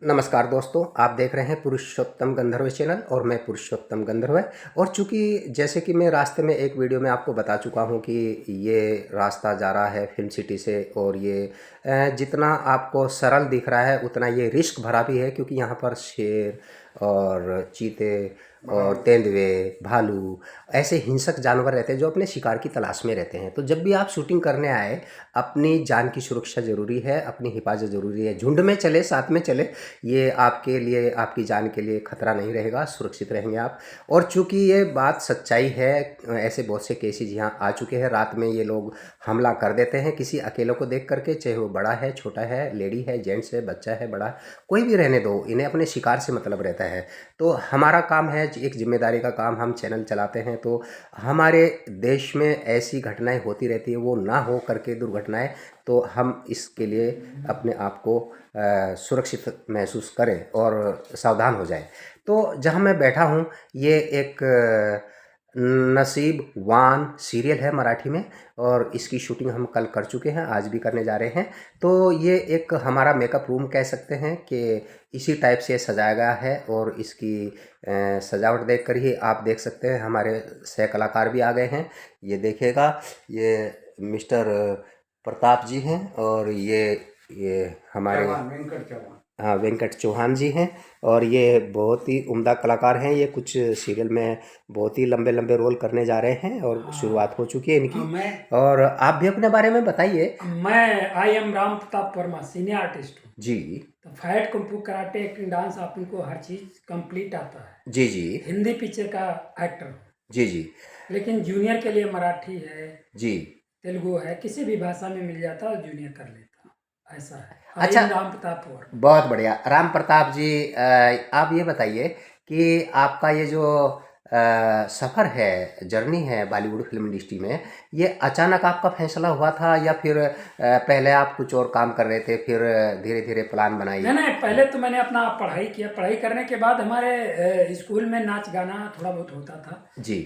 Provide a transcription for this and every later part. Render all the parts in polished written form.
नमस्कार दोस्तों, आप देख रहे हैं पुरुषोत्तम गंधर्व चैनल और मैं पुरुषोत्तम गंधर्व। और चूँकि जैसे कि मैं रास्ते में एक वीडियो में आपको बता चुका हूं कि ये रास्ता जा रहा है फिल्म सिटी से, और ये जितना आपको सरल दिख रहा है उतना ये रिस्क भरा भी है, क्योंकि यहाँ पर शेर और चीते और तेंदुए, भालू, ऐसे हिंसक जानवर रहते हैं जो अपने शिकार की तलाश में रहते हैं। तो जब भी आप शूटिंग करने आए, अपनी जान की सुरक्षा ज़रूरी है, अपनी हिफाजत ज़रूरी है। झुंड में चले, साथ में चले, ये आपके लिए, आपकी जान के लिए खतरा नहीं रहेगा, सुरक्षित रहेंगे आप। और चूँकि ये बात सच्चाई है, ऐसे बहुत से केसेस यहाँ आ चुके हैं। रात में ये लोग हमला कर देते हैं किसी अकेले को देख करके, चाहे वो बड़ा है, छोटा है, लेडी है, जेंट्स है, बच्चा है, बड़ा, कोई भी रहने दो, इन्हें अपने शिकार से मतलब रहता है। तो हमारा काम है, एक जिम्मेदारी का काम, हम चैनल चलाते हैं, तो हमारे देश में ऐसी घटनाएं होती रहती है, वो ना हो करके दुर्घटनाएं, तो हम इसके लिए अपने आप को सुरक्षित महसूस करें और सावधान हो जाएं। तो जहां मैं बैठा हूं, ये एक नसीब वान सीरियल है मराठी में, और इसकी शूटिंग हम कल कर चुके हैं, आज भी करने जा रहे हैं। तो ये एक हमारा मेकअप रूम कह सकते हैं कि इसी टाइप से सजाया गया है, और इसकी सजावट देखकर ही आप देख सकते हैं हमारे सह कलाकार भी आ गए हैं। ये देखिएगा, ये मिस्टर प्रताप जी हैं, और ये हमारे वेंकट चौहान। हाँ, वेंकट चौहान जी हैं। और ये बहुत ही उम्दा कलाकार हैं, ये कुछ सीरियल में बहुत ही लंबे लंबे रोल करने जा रहे हैं, और शुरुआत हो चुकी है इनकी। और आप भी अपने बारे में बताइए। मैं I am Ram Pratap Verma, senior artist हूँ। जी तो fight, kung fu, karate, acting, dance, आप इनको हर चीज कंप्लीट आता है। जी जी हिंदी पिक्चर का एक्टर हूँ, जी जी लेकिन जूनियर के लिए मराठी है, जी। तेलुगु है, किसी भी भाषा में मिल जाता है, जूनियर कर लेता हूँ, ऐसा है। आई अच्छा, एम राम प्रताप वर्मा। बहुत बढ़िया राम प्रताप जी। आप ये बताइए कि आपका ये जो सफ़र है, जर्नी है बॉलीवुड फिल्म इंडस्ट्री में, ये अचानक आपका फैसला हुआ था, या फिर पहले आप कुछ और काम कर रहे थे, फिर धीरे धीरे प्लान बनाई? नहीं नहीं, पहले तो मैंने अपना पढ़ाई किया। पढ़ाई करने के बाद हमारे स्कूल में नाच गाना थोड़ा बहुत होता था। जी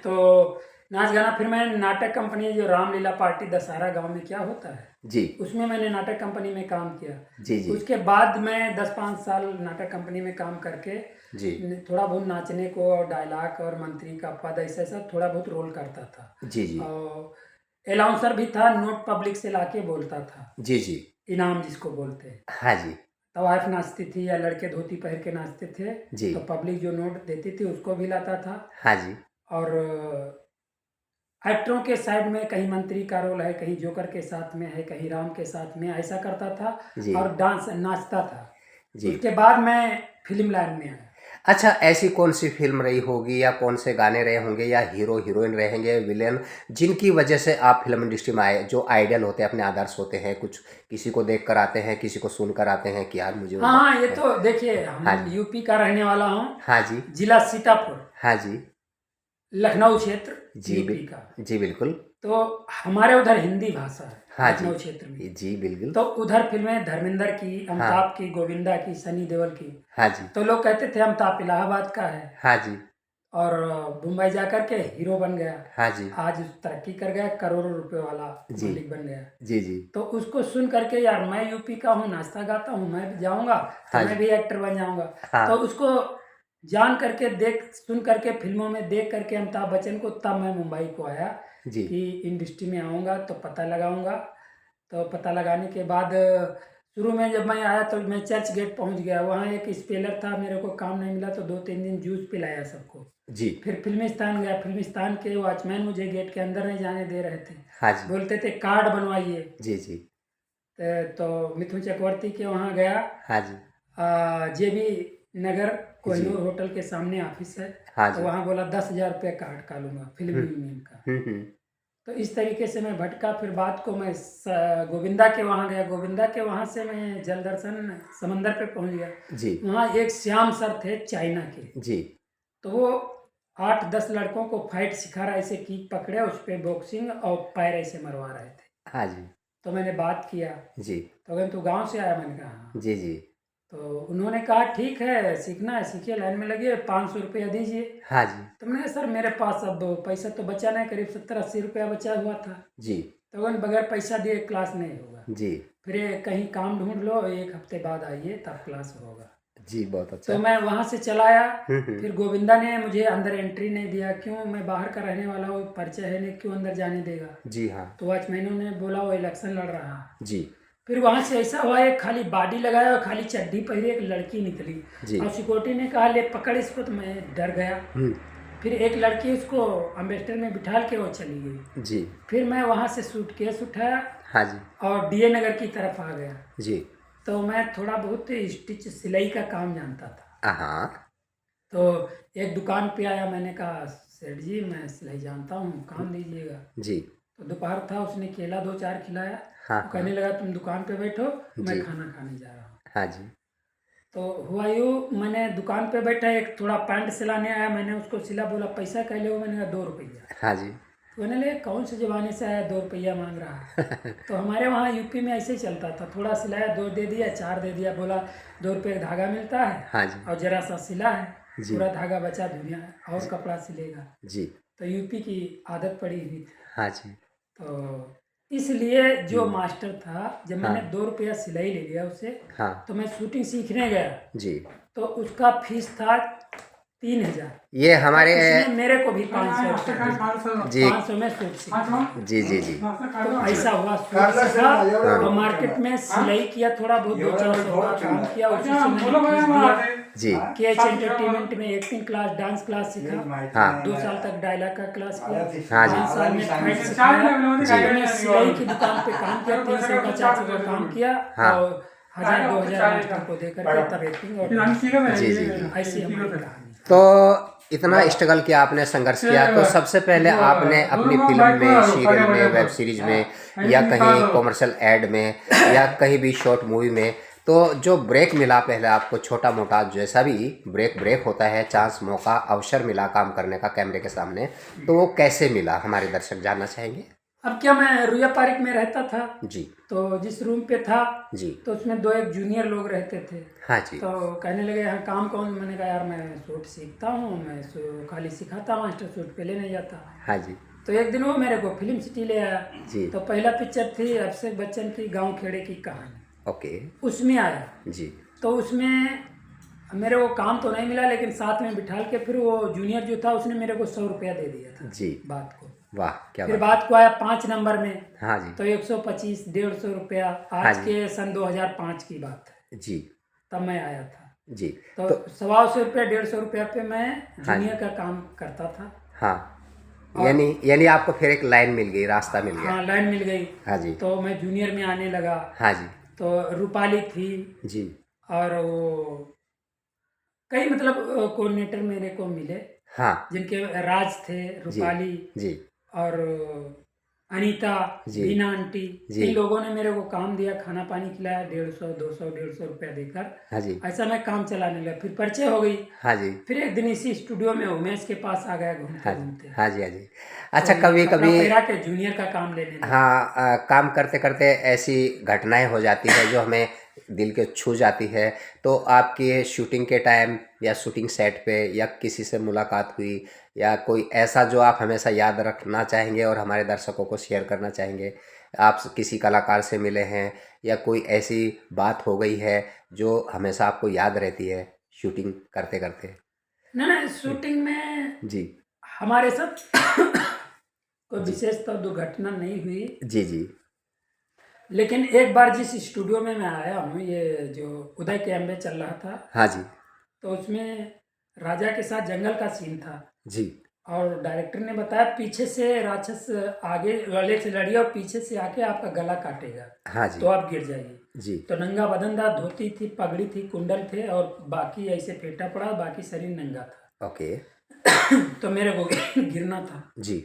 तो नाच गाना, फिर मैं नाटक कंपनी, जो रामलीला पार्टी दशहरा गांव में क्या होता है, जी उसमें मैंने नाटक कंपनी में काम किया। जी जी उसके बाद मैं 10-5 साल नाटक कंपनी में काम करके जी थोड़ा बहुत नाचने को, और डायलॉग और मंत्री का पद, ऐसा ऐसा थोड़ा बहुत रोल करता था। जी जी और अलाउंसर भी था, नोट पब्लिक से लाके बोलता था, जी जी। इनाम जिसको बोलते हैं। हाँ जी। तो वाइफ नाचती थी, या लड़के धोती पहन के नाचते थे, जी तो पब्लिक जो नोट देती थी उसको भी लाता था। हाँ जी। और एक्टरों के साइड में कहीं मंत्री का रोल है, कहीं जोकर के साथ में है, कहीं राम के साथ में, ऐसा करता था। जी और डांस नाचता था। जी। उसके बाद मैं फिल्म लाइन में आया। अच्छा, ऐसी कौन सी फिल्म रही होगी, या कौन से गाने रहे होंगे, या हीरो हीरोइन रहेंगे, विलेन, जिनकी वजह से आप फिल्म इंडस्ट्री में आए? जो आइडियल होते हैं, अपने आदर्श होते हैं, कुछ किसी को देख कर आते हैं, किसी को सुन कर आते हैं कि यार मुझे वो हाँ हाँ, ये तो देखिए, हाँ हम जी। यूपी का रहने वाला हूँ। हाँ जी। जिला सीतापुर, हाँ जी। लखनऊ क्षेत्र, जी यूपी का। जी बिल्कुल। तो हमारे उधर हिंदी भाषा है, हाँ जी। लखनऊ क्षेत्र में। जी बिल्कुल। तो उधर फिल्में धर्मेंद्र की, हाँ अमिताभ की, गोविंदा की, सनी देओल की। हाँ जी। तो लोग कहते थे अमिताभ इलाहाबाद का है, हाँ जी। और मुंबई जाकर के हीरो बन गया। हाँ जी। आज तरक्की कर गया, करोड़ों रुपए वाला जी मालिक बन गया। जी जी। तो उसको सुन करके, यार मैं यूपी का हूँ, नाचता गाता हूँ, मैं भी जाऊँगा तो हाँ मैं जी। भी एक्टर बन जाऊँगा। हाँ तो उसको जान करके, देख सुन करके, फिल्मों में देख करके अमिताभ बच्चन को, तब मैं मुंबई को आया जी कि इंडस्ट्री में आऊँगा तो पता लगाऊँगा। तो पता लगाने के बाद शुरू में जब मैं आया तो मैं चर्च गेट पहुँच गया। वहाँ एक स्पेलर था, मेरे को काम नहीं मिला तो 2-3 दिन जूस पिलाया सबको। जी। फिर फिल्मिस्तान गया। फिल्मिस्तान के वॉचमैन मुझे गेट के अंदर नहीं जाने दे रहे थे, हाँ जी। बोलते थे कार्ड बनवाइए। जी जी। तो मिथुन चक्रवर्ती के वहाँ गया। हाँ जी। जेबी नगर, जी। कोहिनूर होटल के सामने ऑफिस है। हाँ तो जी। वहाँ बोला 10,000 रुपये कार्ड का लूँगा, फिल्म यूनियन का। हम्म। तो इस तरीके से मैं भटका। फिर बात को मैं गोविंदा के वहाँ गया। गोविंदा के वहाँ से मैं जल दर्शन समंदर पे पहुँच गया। जी वहाँ एक श्याम सर थे चाइना के। जी। तो वो 8-10 लड़कों को फाइट सिखा रहा, ऐसे किक पकड़े, उस पर बॉक्सिंग और पैर ऐसे मरवा रहे थे। हाँ जी। तो मैंने बात किया, जी तो अगर तू गांव से आया, मैंने कहा हाँ। जी जी। तो उन्होंने कहा ठीक है, सीखना है सीखिए, लाइन में लगिए, 500 रुपया दीजिए। हाँ जी। तो मैंने कहा सर मेरे पास अब पैसा तो बचा नहीं, करीब 70-80 रुपया बचा हुआ था। जी तो बगैर पैसा दिए क्लास नहीं होगा। जी फिर कहीं काम ढूंढ लो, 1 हफ्ते बाद आइए तब क्लास होगा। जी, बहुत अच्छा। तो मैं वहाँ से चला आया। हम्म। फिर गोविंदा ने मुझे अंदर एंट्री नहीं दिया, क्यों, मैं बाहर का रहने वाला हूँ, परिचय है नहीं, क्यों अंदर जाने देगा। जी हाँ। तो वॉचमैनों ने बोला वो इलेक्शन लड़ रहा है। जी। फिर वहाँ से ऐसा हुआ, एक खाली बॉडी लगाया और खाली चड्डी पहनी एक लड़की निकली जी। और सिक्योरिटी ने कहा ले पकड़ इसको, तो मैं डर गया। फिर एक लड़की उसको अम्बेसडर में बिठा के वो चली गई। जी। फिर मैं वहाँ से सूटकेस उठाया हाँ जी। और डीए नगर की तरफ आ गया। जी। तो मैं थोड़ा बहुत स्टिच सिलाई का काम जानता था। हाँ। तो एक दुकान पे आया, मैंने कहा सेठ जी मैं सिलाई जानता हूँ, काम दीजिएगा। जी। तो दोपहर था, उसने केला 2-4 खिलाया। हाँ तो कहने लगा तुम दुकान पे बैठो, मैं जी। खाना खाने जा रहा हूँ। हाँ जी। तो हुआ यूँ, मैंने दुकान पे बैठा, एक थोड़ा पैंट सिलाने आया, मैंने उसको सिला, बोला पैसा कह लो, मैंने कहा 2 रुपया। हाँ जी। तो मैंने ले कौन से ज़माने से आया 2 रुपया मांग रहा है। तो हमारे वहाँ यूपी में ऐसे ही चलता था, थोड़ा सिलाया 2 दे दिया, 4 दे दिया, बोला 2 रुपये का धागा मिलता है हाँ जी। और जरा सा सिला है, जी। पूरा धागा बचा दुनिया और कपड़ा सिलेगा। जी। तो यूपी की आदत पड़ी हुई थी। हाँ जी। तो इसलिए जो मास्टर था, जब मैंने हाँ। 2 रुपया सिलाई ले लिया उससे, हाँ तो मैं शूटिंग सीखने गया। जी। तो उसका फीस था 3000। ये हमारे उसने मेरे को भी 500 जी। 500 में सूट सीखा। जी जी जी। तो ऐसा हुआ, सूट सीखा और मार्केट में सिलाई किया, थोड़ा बहुत 2-400 का काम किया, उसी से मैंने फीस दिया। जी। केच एंटरटेनमेंट में एक्टिंग क्लास, डांस क्लास सीखा। हाँ। 2 साल तक डायलॉग का क्लास किया। हाँ जी। 5 साल में फाइट सिखाया। मैंने सिलाई की दुकान पे काम किया, 300 का 400 का काम किया हाँ। और 1000-2000 मास्टर को देकर के तब एक्टिंग और जी जी जी। ऐसी हमारी कहानी। तो इतना स्ट्रगल किया आपने, संघर्ष किया, तो सबसे पहले आपने अपनी फिल्म में, सीरियल में, वेब सीरीज में या कहीं कॉमर्शियल एड में या कहीं भी शॉर्ट मूवी में, तो जो ब्रेक मिला पहले आपको, छोटा मोटा जैसा भी ब्रेक होता है, चांस, मौका, अवसर मिला काम करने का कैमरे के सामने, तो वो कैसे मिला हमारे दर्शक जानना चाहेंगे। अब क्या, मैं रुया पार्क में रहता था। जी। तो जिस रूम पे था जी। तो उसमें 2 एक जूनियर लोग रहते थे। हाँ जी। तो कहने लगे यहाँ काम कौन, मैंने कहा यार मैं सूट सीखता हूँ, मैं खाली सिखाता, मास्टर सूट पे ले नहीं जाता। हाँ जी। तो एक दिन वो मेरे को फिल्म सिटी ले आया। जी। तो पहला पिक्चर थी अभिषेक बच्चन की गाँव खेड़े की कहानी, ओके। उसमें आया। जी। तो उसमें मेरे को काम तो नहीं मिला, लेकिन साथ में बिठा के फिर वो जूनियर जो था उसने मेरे को 100 रुपया दे दिया था। जी। बात को, वाह क्या फिर बात। बात को आया 5 नंबर में। हाँ जी। तो 125-150 रुपया, हाँ आज जी। के सन 2005 की बात है, जी। तब मैं आया था। जी। तो 125 रुपया 150 रुपया पे मैं हाँ जूनियर का काम करता था। हाँ, यानी आपको फिर एक लाइन मिल गई, रास्ता मिल गया। हाँ, लाइन मिल गई। हाँ जी। तो मैं जूनियर में आने लगा। हाँ जी। तो रूपाली थी जी। और वो कई मतलब कोऑर्डिनेटर मेरे को मिले, हाँ जिनके राज थे, रूपाली जी। और अनीता, जी। बीना आंटी, जी। इन लोगों ने मेरे को काम दिया, खाना पानी खिलाया, 150-200-150 रुपया देकर। हाँ जी। ऐसा मैं काम चलाने लगा। फिर परिचय हो गई। हाँ जी। फिर एक दिन इसी स्टूडियो में उमेश के पास आ गया घूमते हाँ जी। घूमते। हाँ जी। हाँ जी। अच्छा, तो कभी कपड़ा कभी पहरा के जूनियर का काम लेने लगा। हाँ, काम करते करते ऐसी घटनाएं हो जाती है जो हमें दिल के छू जाती है। तो आपकी शूटिंग के टाइम या शूटिंग सेट पे या किसी से मुलाकात हुई या कोई ऐसा जो आप हमेशा याद रखना चाहेंगे और हमारे दर्शकों को शेयर करना चाहेंगे, आप किसी कलाकार से मिले हैं या कोई ऐसी बात हो गई है जो हमेशा आपको याद रहती है शूटिंग करते करते। ना शूटिंग में जी। हमारे साथ कोई विशेष तो दुर्घटना नहीं हुई, जी जी। लेकिन एक बार जिस स्टूडियो में मैं आया हूँ, ये जो उदय कैमरे चल रहा था, हाँ जी। तो उसमें राजा के साथ जंगल का सीन था। जी। और डायरेक्टर ने बताया पीछे से राक्षस आगे वाले से लड़िए और पीछे से आके आपका गला काटेगा। हाँ जी। तो आप गिर जाइए। जी। तो नंगा बदन था, धोती थी, पगड़ी थी, कुंडल थे और बाकी ऐसे फेंटा पड़ा, बाकी शरीर नंगा था। ओके। तो मेरे को गिरना था। जी।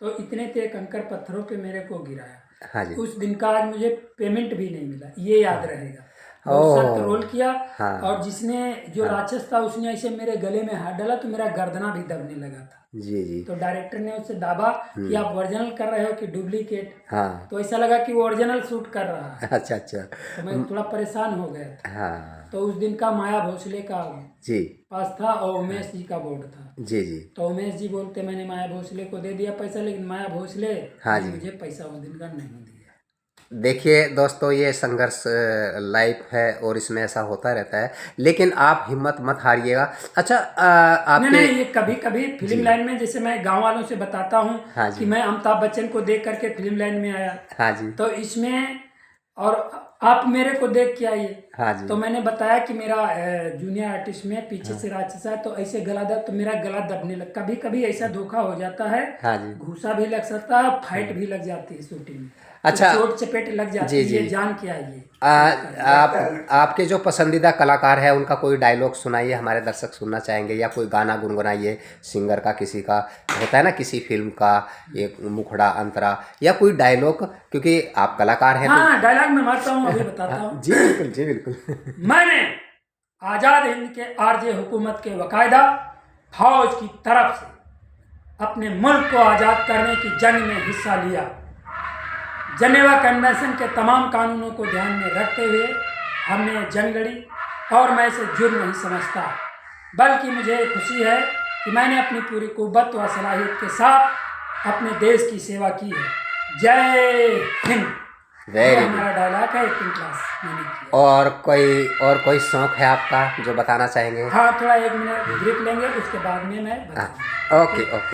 तो इतने थे कंकड़ पत्थरों पे मेरे को गिराया। हाँ जी। उस दिन का आज मुझे पेमेंट भी नहीं मिला, ये याद रहेगा। ओह। बहुत सख्त रोल किया। हाँ। और जिसने जो राक्षस था उसने ऐसे मेरे गले में हाथ डाला तो मेरा गर्दना भी दबने लगा था। जी जी। तो डायरेक्टर ने उससे दाबा कि आप ओरिजिनल कर रहे हो कि डुप्लीकेट। हाँ। तो ऐसा लगा कि वो ओरिजिनल शूट कर रहा है। अच्छा अच्छा। तो मैं थोड़ा परेशान हो गया था। हाँ। तो उस दिन का माया भोसले का जी। पास था और उमेश जी का बोर्ड था। जी जी। तो उमेश जी बोलते मैंने माया भोसले को दे दिया पैसा, लेकिन माया भोसले हाँ ने जी। मुझे पैसा उस दिन का नहीं दिया। देखिए दोस्तों, ये संघर्ष लाइफ है और इसमें ऐसा होता रहता है, लेकिन आप हिम्मत मत हारिएगा। अच्छा, नहीं आपके। नहीं, ये कभी कभी फिल्म जी। लाइन में, जैसे मैं गांव वालों से बताता हूँ हाँ कि जी। मैं अमिताभ बच्चन को देख करके फिल्म लाइन में आया, हाँ जी। तो इसमें, और आप मेरे को देख के आइए। हाँ जी। तो मैंने बताया कि मेरा जूनियर आर्टिस्ट में पीछे से राक्षस है, तो ऐसे गला दब, तो मेरा गला दबने लग, कभी कभी ऐसा धोखा हो जाता है, हाँ जी। घूसा भी लग सकता है, फाइट भी लग जाती है शूटिंग में, तो अच्छा। चोट चपेट लग जाती जी है, जी। ये जान के आइए। आप आपके जो पसंदीदा कलाकार है उनका कोई डायलॉग सुनाइए, हमारे दर्शक सुनना चाहेंगे, या कोई गाना गुनगुनाइए सिंगर का, किसी का होता है ना, किसी फिल्म का, एक मुखड़ा अंतरा, या कोई डायलॉग, क्योंकि आप कलाकार हैं हाँ, डायलॉग में मारता हूँ, अभी बताता हूँ। जी बिल्कुल, जी बिल्कुल। मैंने आज़ाद हिंद के आरजे हुकूमत के बाकायदा फौज की तरफ से अपने मुल्क को आज़ाद करने की जंग में हिस्सा लिया। जनेवा कन्वेंशन के तमाम कानूनों को ध्यान में रखते हुए हमने जंग लड़ी, और मैं इसे जुर्म नहीं समझता, बल्कि मुझे खुशी है कि मैंने अपनी पूरी कुव्वत व सलाहियत के साथ अपने देश की सेवा की है। जय हिंद। ये वेरी गुड। हमारा डायलॉग है, एक्टिंग क्लास मैंने किया। और कोई शौक है आपका जो बताना चाहेंगे? हाँ, थोड़ा 1 मिनट ब्रेक लेंगे, उसके बाद में मैं बताऊंगा। Okay okay.